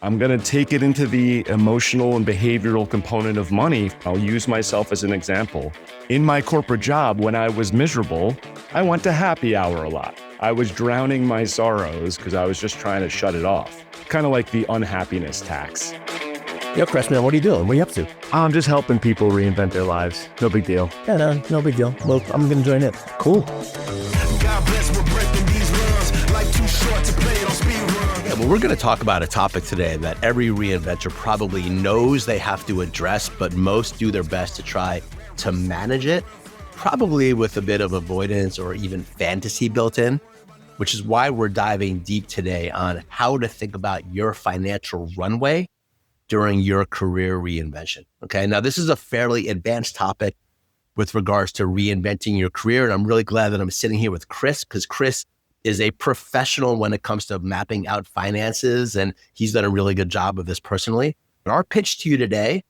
I'm going to take it into the emotional and behavioral component of money. I'll use myself as an example. In my corporate job, when I was miserable, I went to happy hour a lot. I was drowning my sorrows because I was just trying to shut it off. Kind of like the unhappiness tax. Yo, Chris, man, what are you doing? What are you up to? I'm just helping people reinvent their lives. No big deal. Yeah, no big deal. Well, I'm going to join in. Cool. God bless, we're breaking these runs. Life too short to play it on speed run. Yeah, well, we're going to talk about a topic today that every reinventor probably knows they have to address, but most do their best to try to manage it, probably with a bit of avoidance or even fantasy built in, which is why we're diving deep today on how to think about your financial runway during your career reinvention. Okay, now this is a fairly advanced topic with regards to reinventing your career. And I'm really glad that I'm sitting here with Chris, because Chris is a professional when it comes to mapping out finances, and he's done a really good job of this personally. And our pitch to you today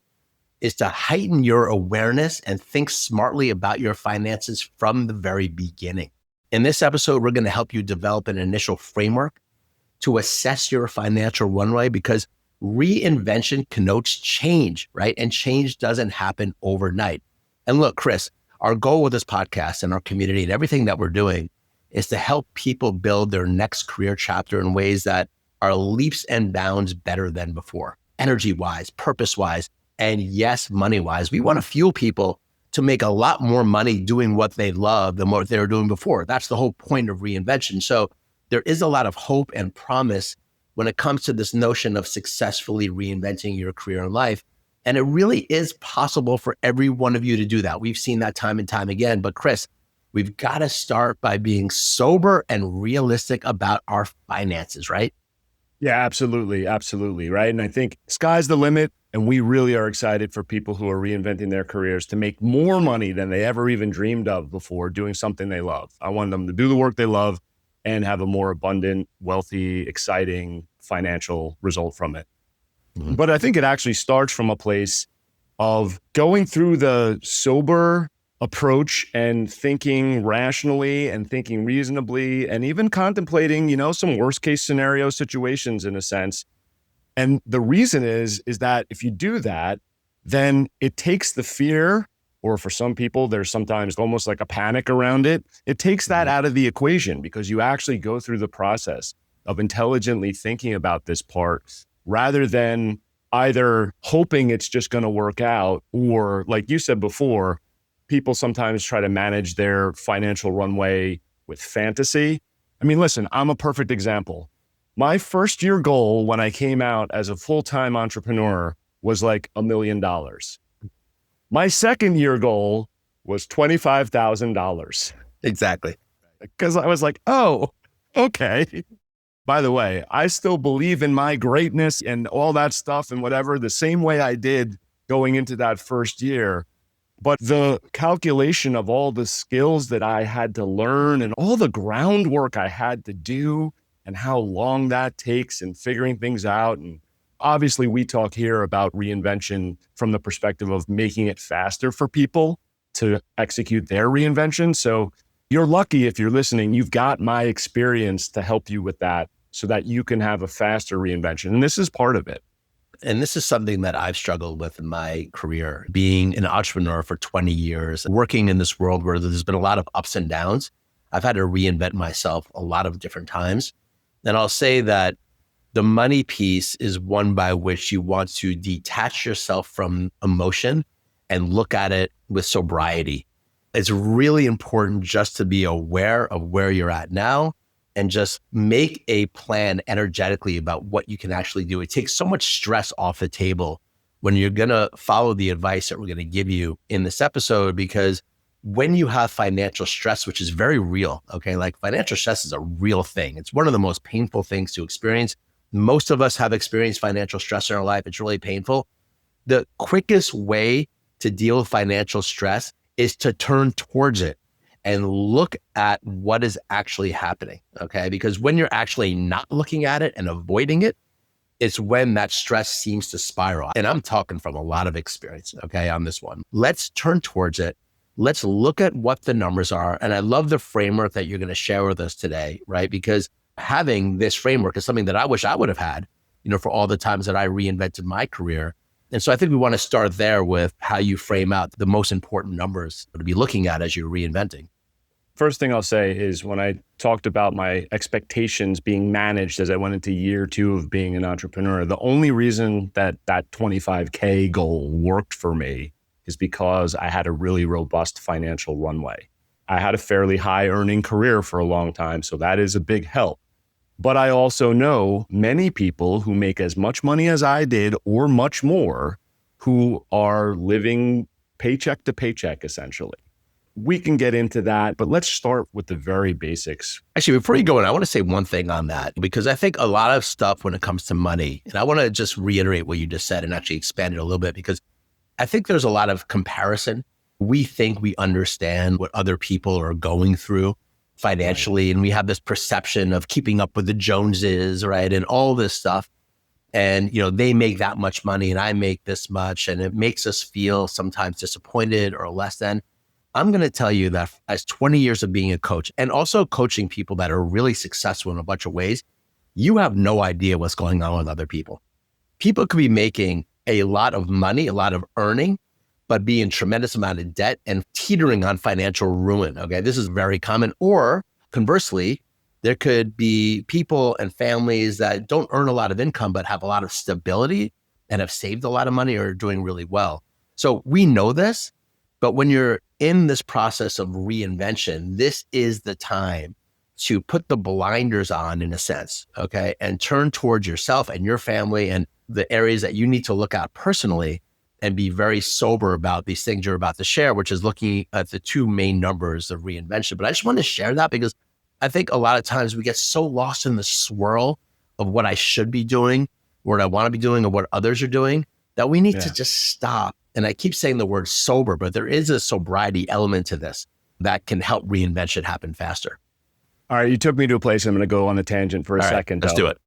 is to heighten your awareness and think smartly about your finances from the very beginning. In this episode, we're going to help you develop an initial framework to assess your financial runway, because reinvention connotes change, right? And change doesn't happen overnight. And look, Chris, our goal with this podcast and our community and everything that we're doing is to help people build their next career chapter in ways that are leaps and bounds better than before, energy-wise, purpose-wise, and yes, money-wise. We want to fuel people to make a lot more money doing what they love than what they were doing before. That's the whole point of reinvention. So there is a lot of hope and promise when it comes to this notion of successfully reinventing your career and life. And it really is possible for every one of you to do that. We've seen that time and time again. But Chris, we've got to start by being sober and realistic about our finances, right? Yeah, absolutely. Absolutely. Right. And I think sky's the limit. And we really are excited for people who are reinventing their careers to make more money than they ever even dreamed of before doing something they love. I want them to do the work they love and have a more abundant, wealthy, exciting financial result from it. Mm-hmm. But I think it actually starts from a place of going through the sober approach and thinking rationally and thinking reasonably and even contemplating, some worst case scenario situations in a sense. And the reason is that if you do that, then it takes the fear, or for some people, there's sometimes almost like a panic around it. It takes that out of the equation because you actually go through the process of intelligently thinking about this part rather than either hoping it's just going to work out, or like you said before, people sometimes try to manage their financial runway with fantasy. I mean, listen, I'm a perfect example. My first year goal when I came out as a full-time entrepreneur was like $1 million. My second year goal was $25,000. Exactly. Because I was like, oh, okay. By the way, I still believe in my greatness and all that stuff and whatever, the same way I did going into that first year. But the calculation of all the skills that I had to learn and all the groundwork I had to do and how long that takes and figuring things out. And obviously we talk here about reinvention from the perspective of making it faster for people to execute their reinvention. So you're lucky if you're listening, you've got my experience to help you with that so that you can have a faster reinvention. And this is part of it. And this is something that I've struggled with in my career, being an entrepreneur for 20 years, working in this world where there's been a lot of ups and downs. I've had to reinvent myself a lot of different times. And I'll say that the money piece is one by which you want to detach yourself from emotion and look at it with sobriety. It's really important just to be aware of where you're at now and just make a plan energetically about what you can actually do. It takes so much stress off the table when you're going to follow the advice that we're going to give you in this episode, because when you have financial stress, which is very real, okay, like financial stress is a real thing. It's one of the most painful things to experience. Most of us have experienced financial stress in our life. It's really painful. The quickest way to deal with financial stress is to turn towards it and look at what is actually happening, okay? Because when you're actually not looking at it and avoiding it, it's when that stress seems to spiral. And I'm talking from a lot of experience, okay, on this one. Let's turn towards it. Let's look at what the numbers are. And I love the framework that you're going to share with us today, right? Because having this framework is something that I wish I would have had, for all the times that I reinvented my career. And so I think we want to start there with how you frame out the most important numbers to be looking at as you're reinventing. First thing I'll say is when I talked about my expectations being managed as I went into year 2 of being an entrepreneur, the only reason that 25K goal worked for me is because I had a really robust financial runway. I had a fairly high earning career for a long time, so that is a big help. But I also know many people who make as much money as I did or much more who are living paycheck to paycheck, essentially. We can get into that, but let's start with the very basics. Actually, before you go in, I want to say one thing on that, because I think a lot of stuff when it comes to money, and I want to just reiterate what you just said and actually expand it a little bit, because I think there's a lot of comparison. We think we understand what other people are going through financially, and we have this perception of keeping up with the Joneses, right? And all this stuff. And, they make that much money and I make this much, and it makes us feel sometimes disappointed or less than. I'm going to tell you that as 20 years of being a coach and also coaching people that are really successful in a bunch of ways, you have no idea what's going on with other people. People could be making a lot of money, a lot of earning, but be in tremendous amount of debt and teetering on financial ruin. Okay, this is very common. Or conversely, there could be people and families that don't earn a lot of income, but have a lot of stability and have saved a lot of money or are doing really well. So we know this, but when you're in this process of reinvention, this is the time to put the blinders on, in a sense, okay, and turn towards yourself and your family and the areas that you need to look at personally and be very sober about these things you're about to share, which is looking at the 2 main numbers of reinvention. But I just want to share that because I think a lot of times we get so lost in the swirl of what I should be doing, what I want to be doing, or what others are doing, that we need to just stop. And I keep saying the word sober, but there is a sobriety element to this that can help reinvention happen faster. All right, you took me to a place. I'm going to go on a tangent for a second. Let's do it.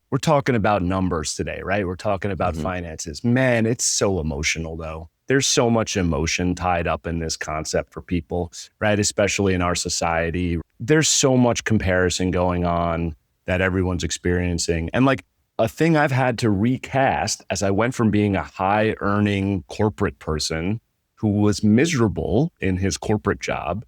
We're talking about numbers today, right? We're talking about finances. Man, it's so emotional though. There's so much emotion tied up in this concept for people, right? Especially in our society. There's so much comparison going on that everyone's experiencing. And a thing I've had to recast as I went from being a high earning corporate person who was miserable in his corporate job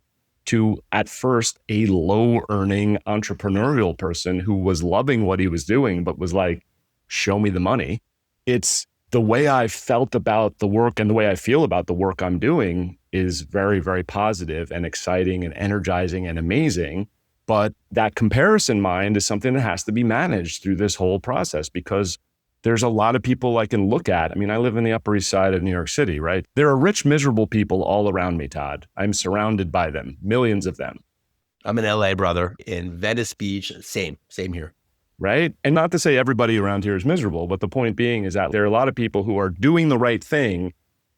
to at first a low earning entrepreneurial person who was loving what he was doing, but was like, show me the money. It's the way I felt about the work and the way I feel about the work I'm doing is very, very positive and exciting and energizing and amazing. But that comparison mind is something that has to be managed through this whole process because there's a lot of people I can look at. I mean, I live in the Upper East Side of New York City, right? There are rich, miserable people all around me, Todd. I'm surrounded by them, millions of them. I'm in LA, brother, in Venice Beach. Same here. Right? And not to say everybody around here is miserable, but the point being is that there are a lot of people who are doing the right thing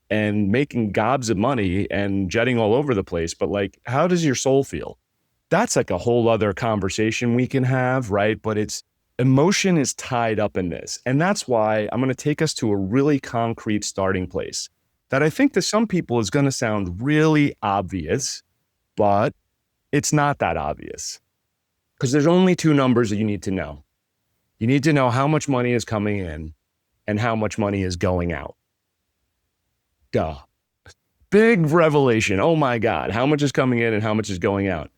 and making gobs of money and jetting all over the place. But how does your soul feel? That's a whole other conversation we can have, right? But emotion is tied up in this. And that's why I'm going to take us to a really concrete starting place that I think to some people is going to sound really obvious, but it's not that obvious because there's only 2 numbers that you need to know. You need to know how much money is coming in and how much money is going out. Duh. Big revelation. Oh my God. How much is coming in and how much is going out?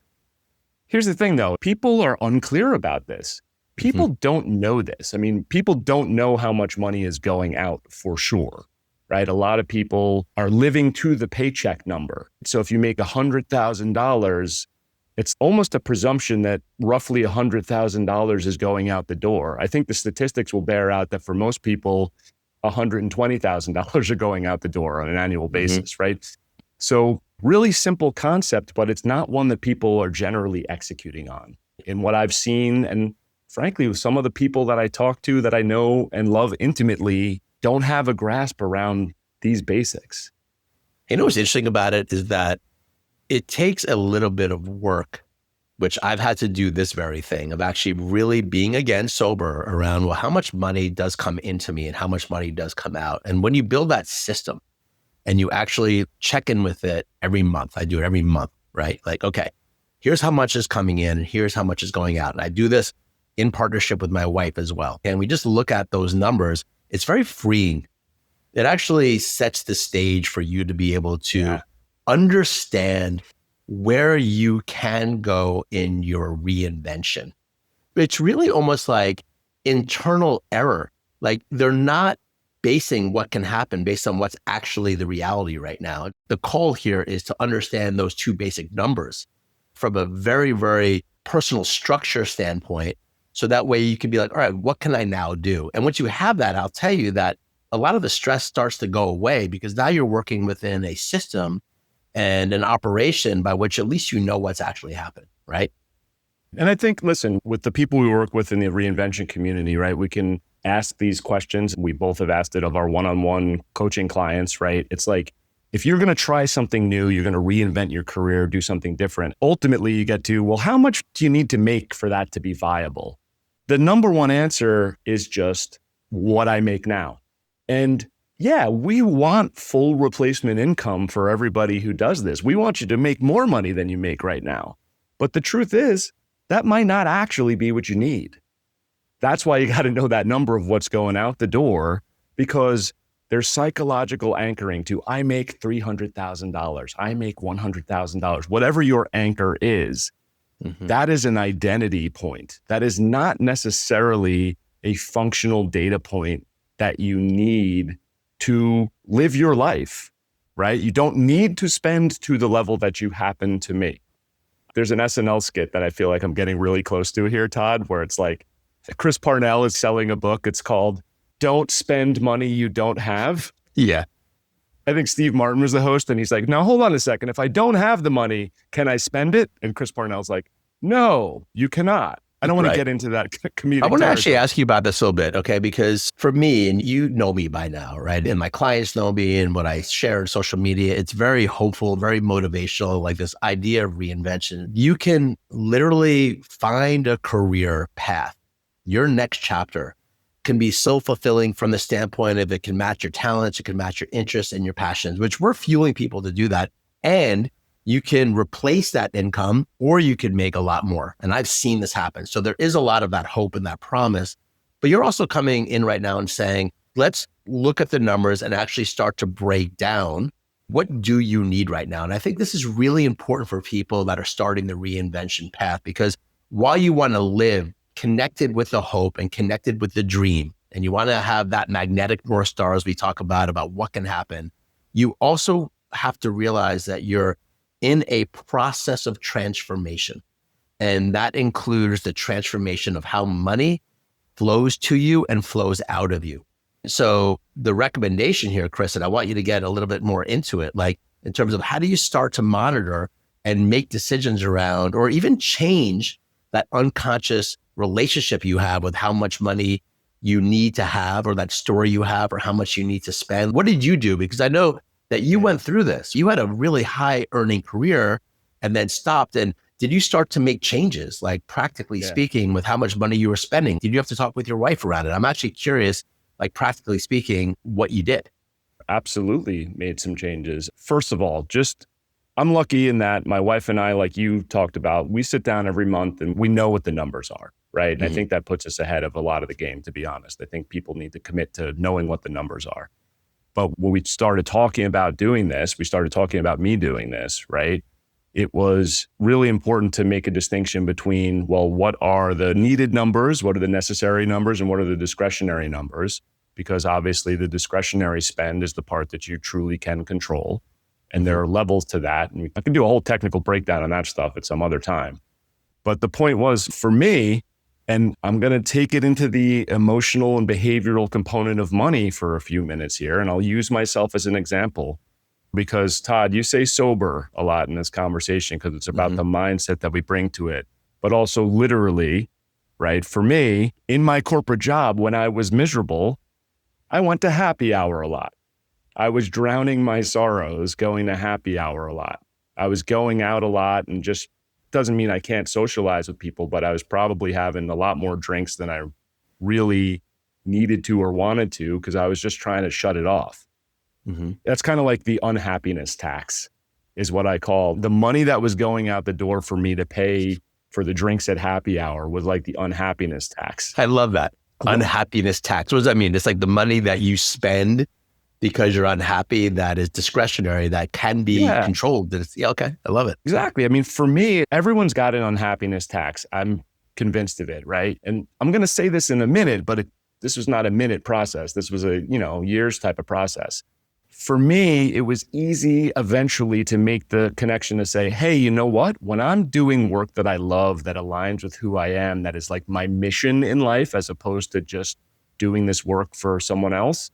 Here's the thing though. People are unclear about this. People don't know this. I mean, people don't know how much money is going out for sure, right? A lot of people are living to the paycheck number. So if you make $100,000, it's almost a presumption that roughly $100,000 is going out the door. I think the statistics will bear out that for most people, $120,000 are going out the door on an annual basis, right? So really simple concept, but it's not one that people are generally executing on. In what I've seen, and frankly, with some of the people that I talk to that I know and love intimately, don't have a grasp around these basics. You know what's interesting about it is that it takes a little bit of work, which I've had to do this very thing of actually really being, again, sober around, well, how much money does come into me and how much money does come out. And when you build that system and you actually check in with it every month, I do it every month, right? Okay, here's how much is coming in and here's how much is going out. And I do this in partnership with my wife as well. And we just look at those numbers. It's very freeing. It actually sets the stage for you to be able to understand where you can go in your reinvention. It's really almost like internal error. Like they're not basing what can happen based on what's actually the reality right now. The call here is to understand those two basic numbers from a very, very personal structure standpoint. So that way you can be like, all right, what can I now do? And once you have that, I'll tell you that a lot of the stress starts to go away because now you're working within a system and an operation by which at least you know what's actually happening, right? And I think, listen, with the people we work with in the reinvention community, right, we can ask these questions. We both have asked it of our one-on-one coaching clients, right? It's like, if you're going to try something new, you're going to reinvent your career, do something different. Ultimately, you get to, well, how much do you need to make for that to be viable? The number one answer is just what I make now. And yeah, we want full replacement income for everybody who does this. We want you to make more money than you make right now. But the truth is, that might not actually be what you need. That's why you got to know that number of what's going out the door, because there's psychological anchoring to, I make $300,000, I make $100,000, whatever your anchor is. That is an identity point. That is not necessarily a functional data point that you need to live your life, right? You don't need to spend to the level that you happen to make. There's an SNL skit that I feel like I'm getting really close to here, Todd, where it's like Chris Parnell is selling a book. It's called Don't Spend Money You Don't Have. Yeah. I think Steve Martin was the host, and he's like, now hold on a second. If I don't have the money, can I spend it? And Chris Parnell's like, no, you cannot. I don't want to get into that comedic I want to actually territory. ask you about this a little bit, okay? Because for me, and you know me by now, right? And my clients know me and what I share on social media, it's very hopeful, very motivational, like this idea of reinvention. You can literally find a career path. Your next chapter can be so fulfilling from the standpoint of it can match your talents, it can match your interests and your passions, which we're fueling people to do that. And you can replace that income or you could make a lot more. And I've seen this happen. So there is a lot of that hope and that promise, but you're also coming in right now and saying, let's look at the numbers and actually start to break down what do you need right now? And I think this is really important for people that are starting the reinvention path, because while you want to live connected with the hope and connected with the dream, and you want to have that magnetic North Star as we talk about what can happen, you also have to realize that you're in a process of transformation. And that includes the transformation of how money flows to you and flows out of you. So the recommendation here, Chris, and I want you to get a little bit more into it, like in terms of how do you start to monitor and make decisions around, or even change that unconscious relationship you have with how much money you need to have, or that story you have, or how much you need to spend. What did you do? Because I know that you went through this. You had a really high earning career and then stopped. And did you start to make changes, like practically speaking, with how much money you were spending? Did you have to talk with your wife around it? I'm actually curious, like practically speaking, what you did. Absolutely made some changes. First of all, I'm lucky in that my wife and I, like you talked about, we sit down every month and we know what the numbers are, right? And I think that puts us ahead of a lot of the game, to be honest. I think people need to commit to knowing what the numbers are. But when we started talking about doing this, we started talking about me doing this, right? It was really important to make a distinction between, well, what are the needed numbers? What are the necessary numbers? And what are the discretionary numbers? Because obviously the discretionary spend is the part that you truly can control. And there are levels to that. And I can do a whole technical breakdown on that stuff at some other time. But the point was, for me, and I'm going to take it into the emotional and behavioral component of money for a few minutes here. And I'll use myself as an example because, Todd, you say sober a lot in this conversation because it's about the mindset that we bring to it, but also literally, right? For me, in my corporate job, when I was miserable, I went to happy hour a lot. I was drowning my sorrows going to happy hour a lot. I was going out a lot, and just doesn't mean I can't socialize with people, but I was probably having a lot more drinks than I really needed to or wanted to because I was just trying to shut it off. That's kind of like the unhappiness tax is what I call the money that was going out the door for me to pay for the drinks at happy hour was like the unhappiness tax. I love that. Unhappiness tax. What does that mean? It's like the money that you spend because you're unhappy, that is discretionary, that can be controlled. Okay, I love it. Exactly. I mean, for me, everyone's got an unhappiness tax. I'm convinced of it, right? And I'm going to say this in a minute, but this was not a minute process. This was a, years type of process. For me, it was easy eventually to make the connection to say, hey, you know what? When I'm doing work that I love, that aligns with who I am, that is like my mission in life, as opposed to just doing this work for someone else,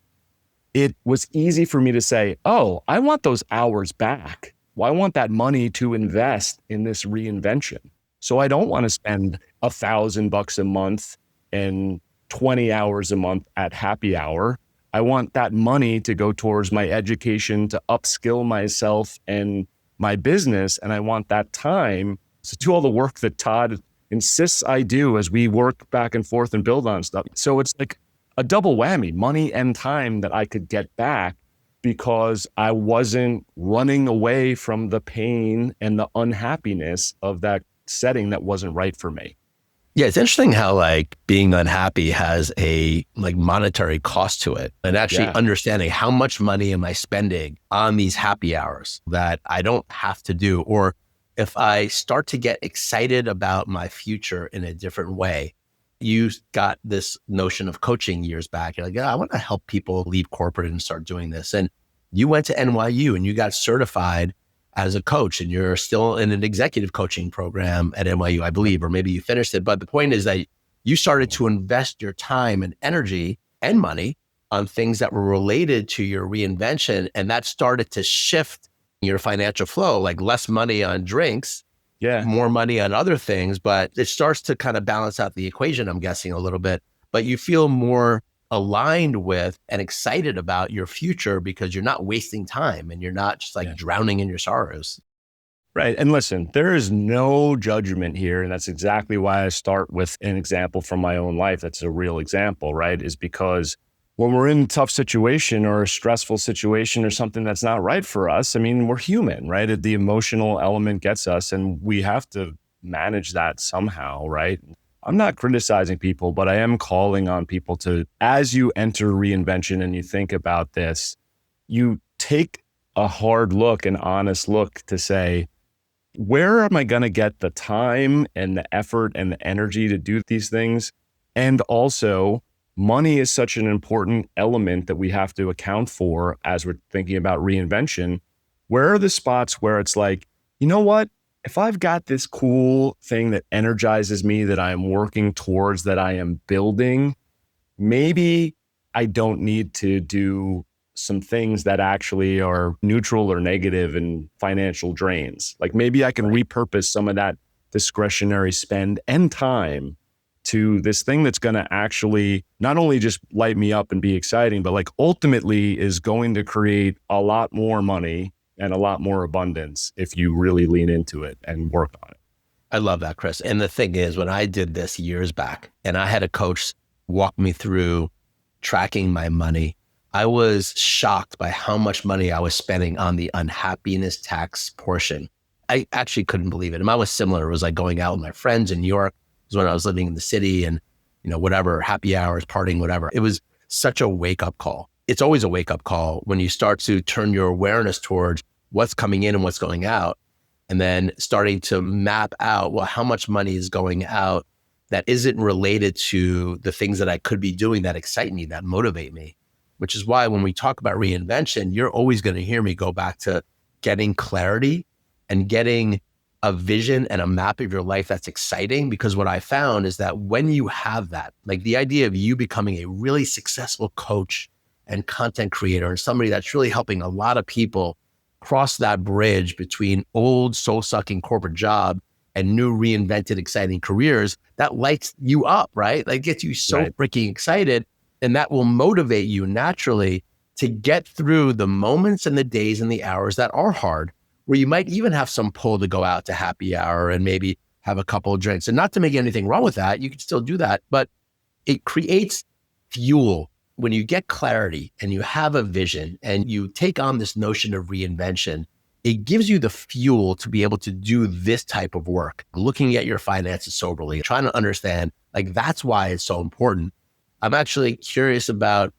it was easy for me to say, oh, I want those hours back. Well, I want that money to invest in this reinvention. So I don't want to spend $1,000 a month and 20 hours a month at happy hour. I want that money to go towards my education, to upskill myself and my business. And I want that time to do all the work that Todd insists I do as we work back and forth and build on stuff. So it's like a double whammy, money and time that I could get back because I wasn't running away from the pain and the unhappiness of that setting that wasn't right for me. Yeah, it's interesting how like being unhappy has a like monetary cost to it, and actually understanding how much money am I spending on these happy hours that I don't have to do, or if I start to get excited about my future in a different way. You got this notion of coaching years back. You're like, I want to help people leave corporate and start doing this. And you went to NYU and you got certified as a coach, and you're still in an executive coaching program at NYU, I believe, or maybe you finished it. But the point is that you started to invest your time and energy and money on things that were related to your reinvention. And that started to shift your financial flow, like less money on drinks, more money on other things, but it starts to kind of balance out the equation, I'm guessing, a little bit. But you feel more aligned with and excited about your future because you're not wasting time and you're not just like drowning in your sorrows. Right. And listen, there is no judgment here. And that's exactly why I start with an example from my own life. That's a real example, right? Is because when we're in a tough situation or a stressful situation or something that's not right for us, I mean, we're human, right? The emotional element gets us and we have to manage that somehow, right? I'm not criticizing people, but I am calling on people to, as you enter reinvention and you think about this, you take a hard look, an honest look to say, where am I going to get the time and the effort and the energy to do these things? And also, money is such an important element that we have to account for as we're thinking about reinvention. Where are the spots where it's like, you know what? If I've got this cool thing that energizes me, that I am working towards, that I am building, maybe I don't need to do some things that actually are neutral or negative and financial drains. Like maybe I can repurpose some of that discretionary spend and time to this thing that's going to actually not only just light me up and be exciting, but like ultimately is going to create a lot more money and a lot more abundance if you really lean into it and work on it. I love that, Chris. And the thing is, when I did this years back and I had a coach walk me through tracking my money, I was shocked by how much money I was spending on the unhappiness tax portion. I actually couldn't believe it. And mine was similar. It was like going out with my friends in New York. It was when I was living in the city and, whatever, happy hours, partying, whatever. It was such a wake-up call. It's always a wake-up call when you start to turn your awareness towards what's coming in and what's going out, and then starting to map out, well, how much money is going out that isn't related to the things that I could be doing that excite me, that motivate me, which is why when we talk about reinvention, you're always going to hear me go back to getting clarity and getting a vision and a map of your life that's exciting. Because what I found is that when you have that, like the idea of you becoming a really successful coach and content creator and somebody that's really helping a lot of people cross that bridge between old soul-sucking corporate job and new reinvented exciting careers, that lights you up, right? Like gets you so freaking excited. And that will motivate you naturally to get through the moments and the days and the hours that are hard, where you might even have some pull to go out to happy hour and maybe have a couple of drinks. And not to make anything wrong with that, you can still do that, but it creates fuel. When you get clarity and you have a vision and you take on this notion of reinvention, it gives you the fuel to be able to do this type of work, looking at your finances soberly, trying to understand, like, that's why it's so important. I'm actually curious about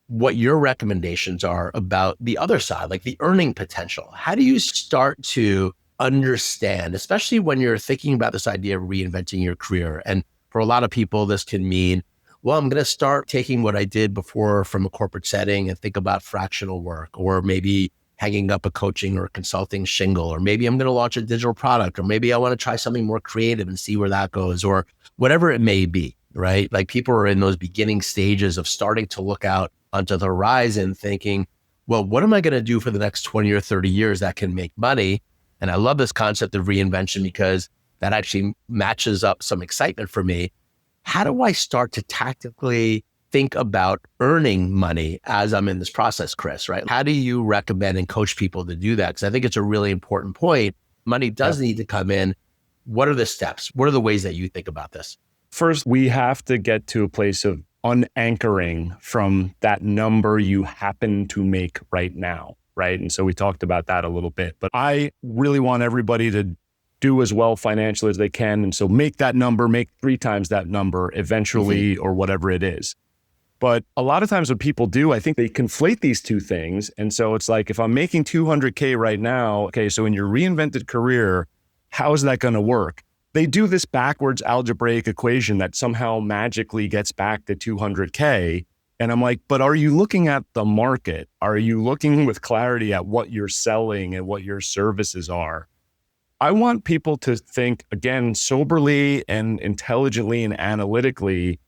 what your recommendations are about the other side, like the earning potential. How do you start to understand, especially when you're thinking about this idea of reinventing your career? And for a lot of people, this can mean, well, I'm going to start taking what I did before from a corporate setting and think about fractional work, or maybe hanging up a coaching or consulting shingle, or maybe I'm going to launch a digital product, or maybe I want to try something more creative and see where that goes, or whatever it may be, right? Like, people are in those beginning stages of starting to look out onto the horizon thinking, well, what am I going to do for the next 20 or 30 years that can make money? And I love this concept of reinvention because that actually matches up some excitement for me. How do I start to tactically think about earning money as I'm in this process, Chris, right? How do you recommend and coach people to do that? Because I think it's a really important point. Money does need to come in. What are the steps? What are the ways that you think about this? First, we have to get to a place of unanchoring from that number you happen to make right now, right? And so we talked about that a little bit, but I really want everybody to do as well financially as they can. And so make that number, make 3 times that number eventually, or whatever it is. But a lot of times what people do, I think they conflate these two things. And so it's like, if I'm making 200K right now, okay, so in your reinvented career, how is that going to work? They do this backwards algebraic equation that somehow magically gets back to 200K. And I'm like, but are you looking at the market? Are you looking with clarity at what you're selling and what your services are? I want people to think, again, soberly and intelligently and analytically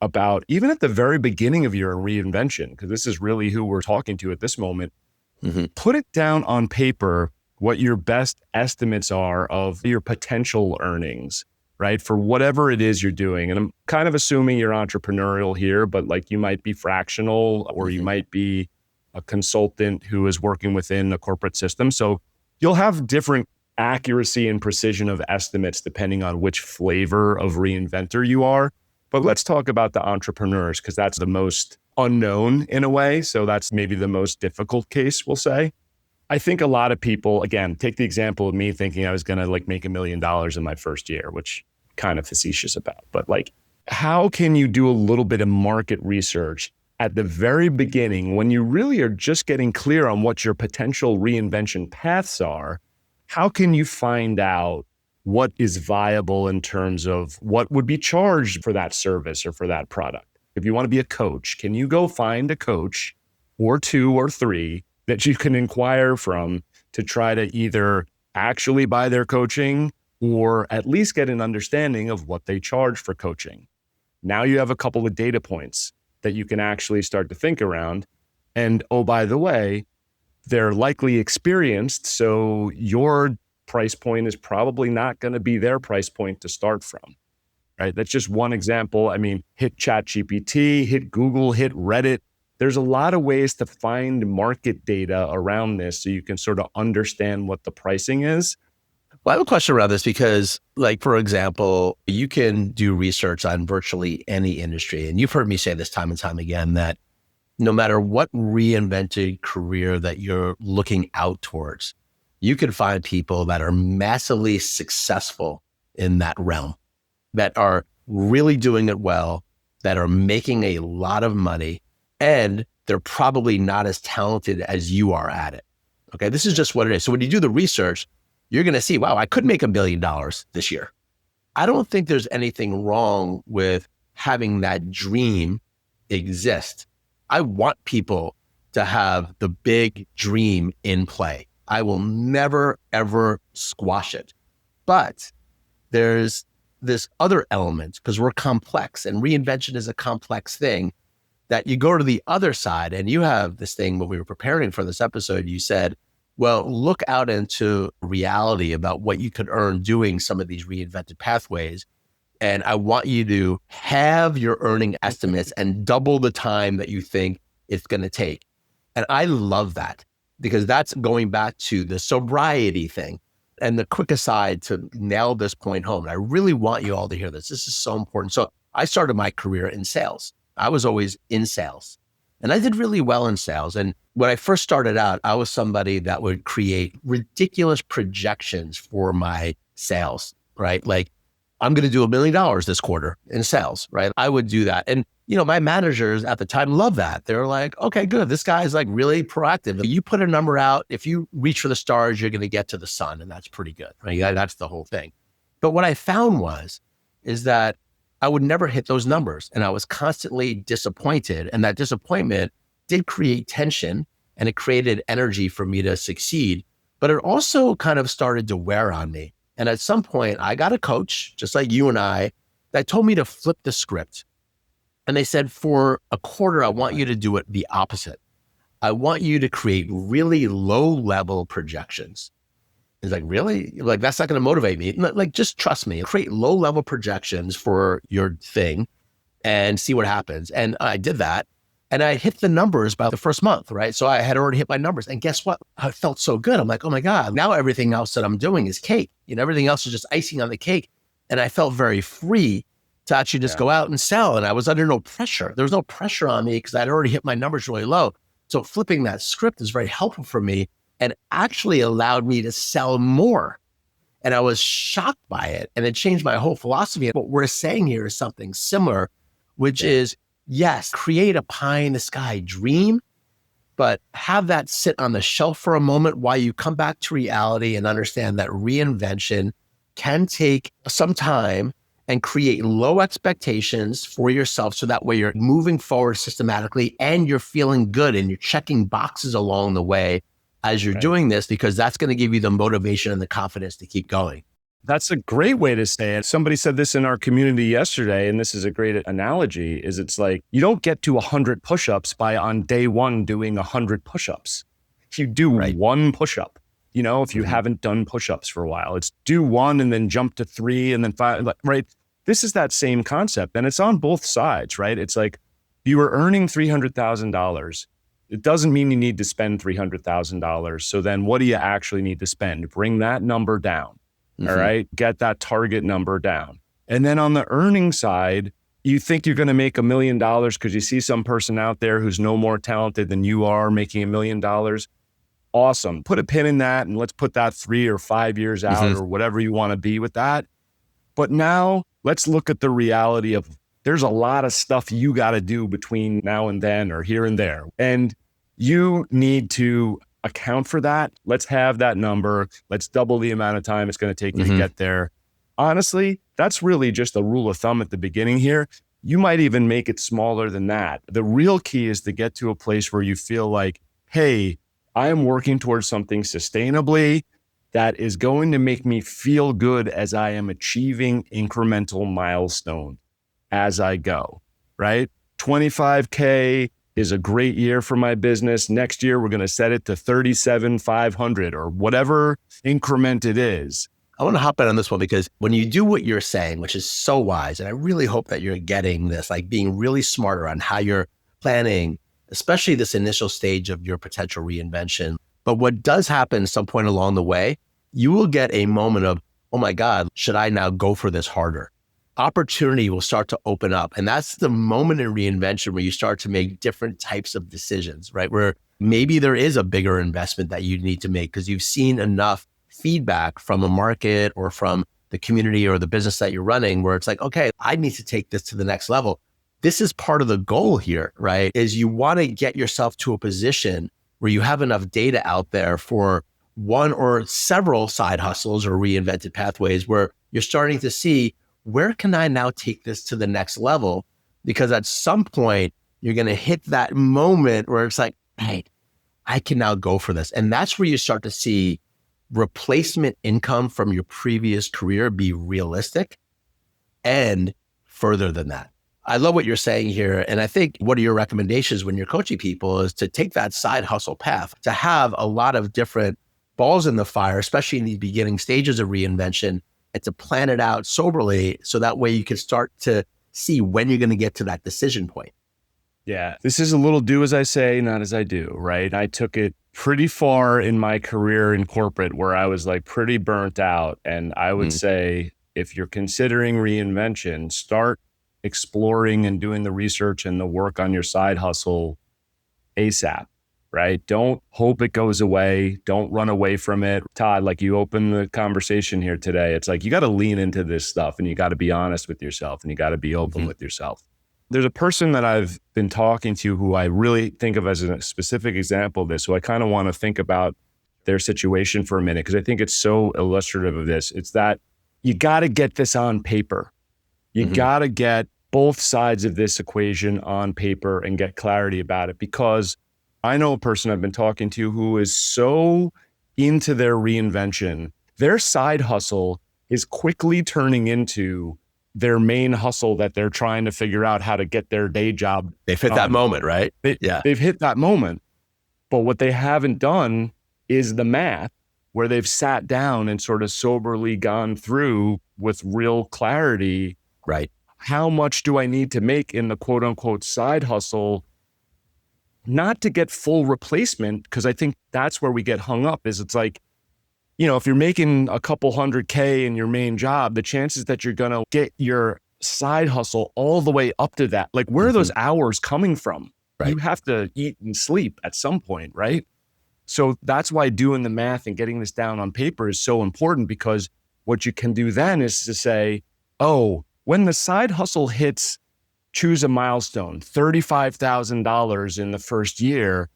about, even at the very beginning of your reinvention, because this is really who we're talking to at this moment, put it down on paper what your best estimates are of your potential earnings, right? For whatever it is you're doing. And I'm kind of assuming you're entrepreneurial here, but like, you might be fractional, or you might be a consultant who is working within a corporate system. So you'll have different accuracy and precision of estimates depending on which flavor of reinventor you are. But let's talk about the entrepreneurs, because that's the most unknown in a way. So that's maybe the most difficult case, we'll say. I think a lot of people, again, take the example of me thinking I was going to like make $1 million in my first year, which I'm kind of facetious about. But like, how can you do a little bit of market research at the very beginning when you really are just getting clear on what your potential reinvention paths are? How can you find out what is viable in terms of what would be charged for that service or for that product? If you want to be a coach, can you go find a coach or 2 or 3 that you can inquire from to try to either actually buy their coaching or at least get an understanding of what they charge for coaching? Now you have a couple of data points that you can actually start to think around. And oh, by the way, they're likely experienced, so your price point is probably not going to be their price point to start from, right? That's just one example. I mean, hit ChatGPT, hit Google, hit Reddit. There's a lot of ways to find market data around this so you can sort of understand what the pricing is. Well, I have a question around this because, like, for example, you can do research on virtually any industry. And you've heard me say this time and time again, that no matter what reinvented career that you're looking out towards, you can find people that are massively successful in that realm, that are really doing it well, that are making a lot of money, and they're probably not as talented as you are at it. Okay, this is just what it is. So when you do the research, you're going to see, wow, I could make $1 billion this year. I don't think there's anything wrong with having that dream exist. I want people to have the big dream in play. I will never, ever squash it. But there's this other element, because we're complex and reinvention is a complex thing, that you go to the other side. And you have this thing when we were preparing for this episode, you said, well, look out into reality about what you could earn doing some of these reinvented pathways. And I want you to have your earning estimates and double the time that you think it's going to take. And I love that, because that's going back to the sobriety thing. And the quick aside to nail this point home, and I really want you all to hear this. This is so important. So I started my career in sales. I was always in sales. And I did really well in sales. And when I first started out, I was somebody that would create ridiculous projections for my sales, right? Like, I'm going to do $1 million this quarter in sales, right? I would do that. And, my managers at the time loved that. They were like, okay, good. This guy is like really proactive. You put a number out, if you reach for the stars, you're going to get to the sun. And that's pretty good, right? That's the whole thing. But what I found is that I would never hit those numbers. And I was constantly disappointed. And that disappointment did create tension, and it created energy for me to succeed. But it also kind of started to wear on me. And at some point, I got a coach, just like you and I, that told me to flip the script. And they said, for a quarter, I want you to do it the opposite. I want you to create really low-level projections. It's like, really? Like, that's not going to motivate me. Like, just trust me. Create low-level projections for your thing and see what happens. And I did that. And I hit the numbers by the first month, right? So I had already hit my numbers. And guess what? I felt so good. I'm like, oh my God, now everything else that I'm doing is cake. Everything else is just icing on the cake. And I felt very free to actually just go out and sell. And I was under no pressure. There was no pressure on me because I'd already hit my numbers really low. So flipping that script is very helpful for me and actually allowed me to sell more. And I was shocked by it. And it changed my whole philosophy. What we're saying here is something similar, which is, yes, create a pie in the sky dream, but have that sit on the shelf for a moment while you come back to reality and understand that reinvention can take some time and create low expectations for yourself. So that way you're moving forward systematically and you're feeling good and you're checking boxes along the way as you're doing this, because that's going to give you the motivation and the confidence to keep going. That's a great way to say it. Somebody said this in our community yesterday, and this is a great analogy, is it's like, you don't get to 100 push-ups by on day one doing 100 push-ups. You do one push-up, if you haven't done push-ups for a while. It's do one and then jump to 3 and then 5, right? This is that same concept, and it's on both sides, right? It's like, you are earning $300,000. It doesn't mean you need to spend $300,000. So then what do you actually need to spend? Bring that number down. All right. Get that target number down. And then on the earning side, you think you're going to make $1 million because you see some person out there who's no more talented than you are making $1 million. Awesome. Put a pin in that and let's put that 3 or 5 years out or whatever you want to be with that. But now let's look at the reality of there's a lot of stuff you got to do between now and then or here and there. And you need to account for that. Let's have that number. Let's double the amount of time it's going to take you to get there. Honestly, that's really just a rule of thumb at the beginning here. You might even make it smaller than that. The real key is to get to a place where you feel like, hey, I am working towards something sustainably that is going to make me feel good as I am achieving incremental milestones as I go, right? 25K is a great year for my business. Next year, we're going to set it to 37,500 or whatever increment it is. I want to hop in on this one because when you do what you're saying, which is so wise, and I really hope that you're getting this, like being really smarter on how you're planning, especially this initial stage of your potential reinvention. But what does happen at some point along the way, you will get a moment of, oh my God, should I now go for this harder? Opportunity will start to open up. And that's the moment in reinvention where you start to make different types of decisions, right? Where maybe there is a bigger investment that you need to make because you've seen enough feedback from a market or from the community or the business that you're running where it's like, okay, I need to take this to the next level. This is part of the goal here, right? Is you want to get yourself to a position where you have enough data out there for one or several side hustles or reinvented pathways where you're starting to see, where can I now take this to the next level? Because at some point, you're going to hit that moment where it's like, hey, I can now go for this. And that's where you start to see replacement income from your previous career be realistic and further than that. I love what you're saying here. And I think one of your recommendations when you're coaching people is to take that side hustle path, to have a lot of different balls in the fire, especially in the beginning stages of reinvention, and to plan it out soberly so that way you can start to see when you're going to get to that decision point. Yeah, this is a little do as I say, not as I do, right? I took it pretty far in my career in corporate where I was like pretty burnt out. And I would say, if you're considering reinvention, start exploring and doing the research and the work on your side hustle ASAP, right? Don't hope it goes away. Don't run away from it. Todd, like you opened the conversation here today, it's like you got to lean into this stuff and you got to be honest with yourself and you got to be open with yourself. There's a person that I've been talking to who I really think of as a specific example of this. So I kind of want to think about their situation for a minute because I think it's so illustrative of this. It's that you got to get this on paper. You got to get both sides of this equation on paper and get clarity about it, because I know a person I've been talking to who is so into their reinvention, their side hustle is quickly turning into their main hustle that they're trying to figure out how to get their day job. They've hit that moment, right? They've hit that moment. But what they haven't done is the math where they've sat down and sort of soberly gone through with real clarity. Right. How much do I need to make in the quote unquote side hustle? Not to get full replacement, because I think that's where we get hung up is it's like, you know, if you're making a couple $100K in your main job, the chances that you're going to get your side hustle all the way up to that, like where are those hours coming from? Right. You have to eat and sleep at some point, right? So that's why doing the math and getting this down on paper is so important, because what you can do then is to say, oh, when the side hustle hits, choose a milestone, $35,000 in the first year,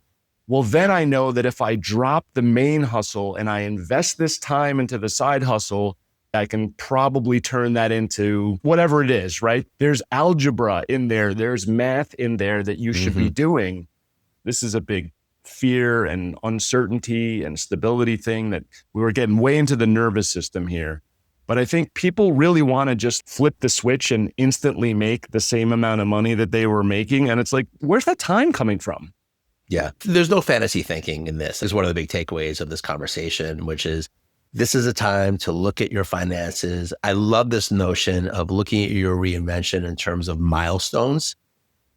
well, then I know that if I drop the main hustle and I invest this time into the side hustle, I can probably turn that into whatever it is, right? There's algebra in there. There's math in there that you should be doing. This is a big fear and uncertainty and stability thing that we were getting way into the nervous system here. But I think people really want to just flip the switch and instantly make the same amount of money that they were making. And it's like, where's that time coming from? Yeah. There's no fantasy thinking in this. This is one of the big takeaways of this conversation, which is this is a time to look at your finances. I love this notion of looking at your reinvention in terms of milestones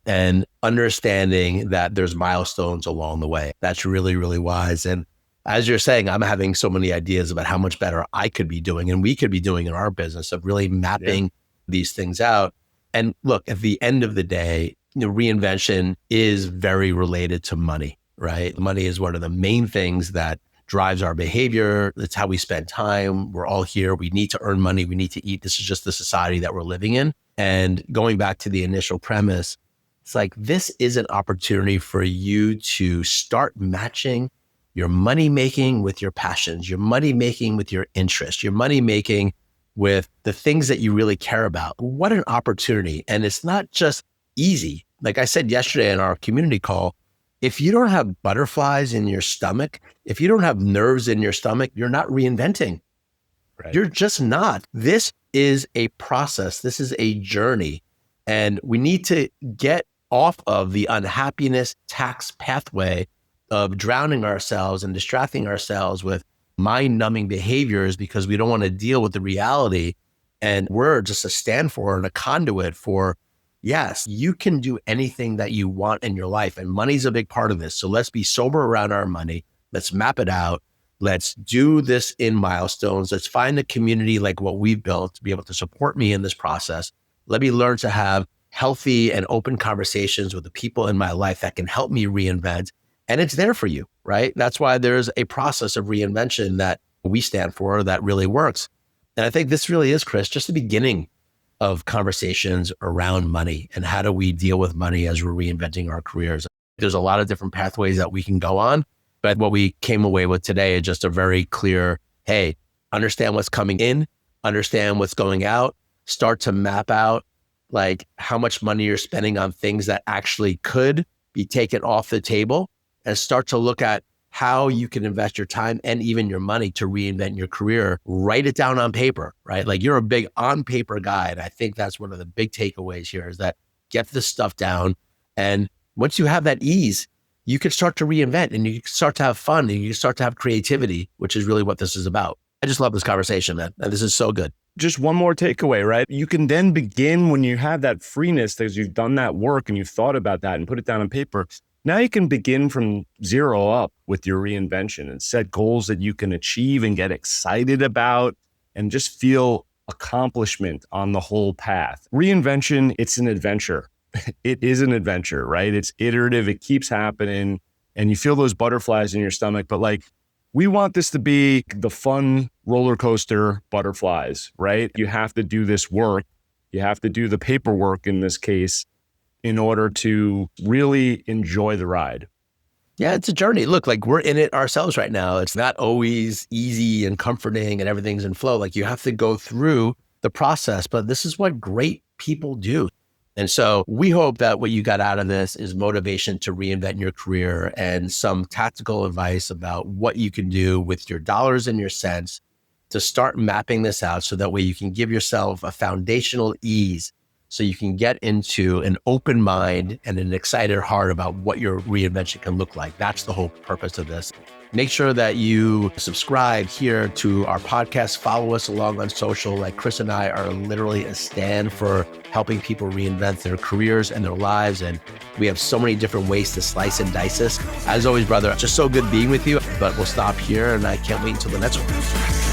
and understanding that there's milestones along the way. That's really, really wise. And as you're saying, I'm having so many ideas about how much better I could be doing and we could be doing in our business of really mapping these things out. And look, at the end of the day, reinvention is very related to money, right? Money is one of the main things that drives our behavior. It's how we spend time. We're all here. We need to earn money. We need to eat. This is just the society that we're living in. And going back to the initial premise, it's like, this is an opportunity for you to start matching your money making with your passions, your money making with your interests, your money making with the things that you really care about. What an opportunity. And it's not just easy. Like I said yesterday in our community call, if you don't have butterflies in your stomach, if you don't have nerves in your stomach, you're not reinventing. Right. You're just not. This is a process. This is a journey. And we need to get off of the unhappiness tax pathway of drowning ourselves and distracting ourselves with mind-numbing behaviors because we don't want to deal with the reality. And we're just a stand for and a conduit for, yes, you can do anything that you want in your life. And money's a big part of this. So let's be sober around our money. Let's map it out. Let's do this in milestones. Let's find a community like what we've built to be able to support me in this process. Let me learn to have healthy and open conversations with the people in my life that can help me reinvent. And it's there for you, right? That's why there's a process of reinvention that we stand for that really works. And I think this really is, Chris, just the beginning of conversations around money and how do we deal with money as we're reinventing our careers. There's a lot of different pathways that we can go on, but what we came away with today is just a very clear, hey, understand what's coming in, understand what's going out, start to map out like how much money you're spending on things that actually could be taken off the table, and start to look at how you can invest your time and even your money to reinvent your career. Write it down on paper, right? Like you're a big on paper guy. And I think that's one of the big takeaways here is that get this stuff down. And once you have that ease, you can start to reinvent and you can start to have fun and you can start to have creativity, which is really what this is about. I just love this conversation, man. And this is so good. Just one more takeaway, right? You can then begin when you have that freeness because you've done that work and you've thought about that and put it down on paper. Now you can begin from zero up with your reinvention and set goals that you can achieve and get excited about and just feel accomplishment on the whole path. Reinvention, it's an adventure. it is an adventure, right? It's iterative. It keeps happening and you feel those butterflies in your stomach. But like, we want this to be the fun roller coaster butterflies, right? You have to do this work. You have to do the paperwork in this case in order to really enjoy the ride. Yeah, it's a journey. Look, like we're in it ourselves right now. It's not always easy and comforting and everything's in flow. Like you have to go through the process, but this is what great people do. And so we hope that what you got out of this is motivation to reinvent your career and some tactical advice about what you can do with your dollars and your cents to start mapping this out so that way you can give yourself a foundational ease so you can get into an open mind and an excited heart about what your reinvention can look like. That's the whole purpose of this. Make sure that you subscribe here to our podcast, follow us along on social. Like Chris and I are literally a stand for helping people reinvent their careers and their lives. And we have so many different ways to slice and dice this. As always, brother, just so good being with you, but we'll stop here and I can't wait until the next one.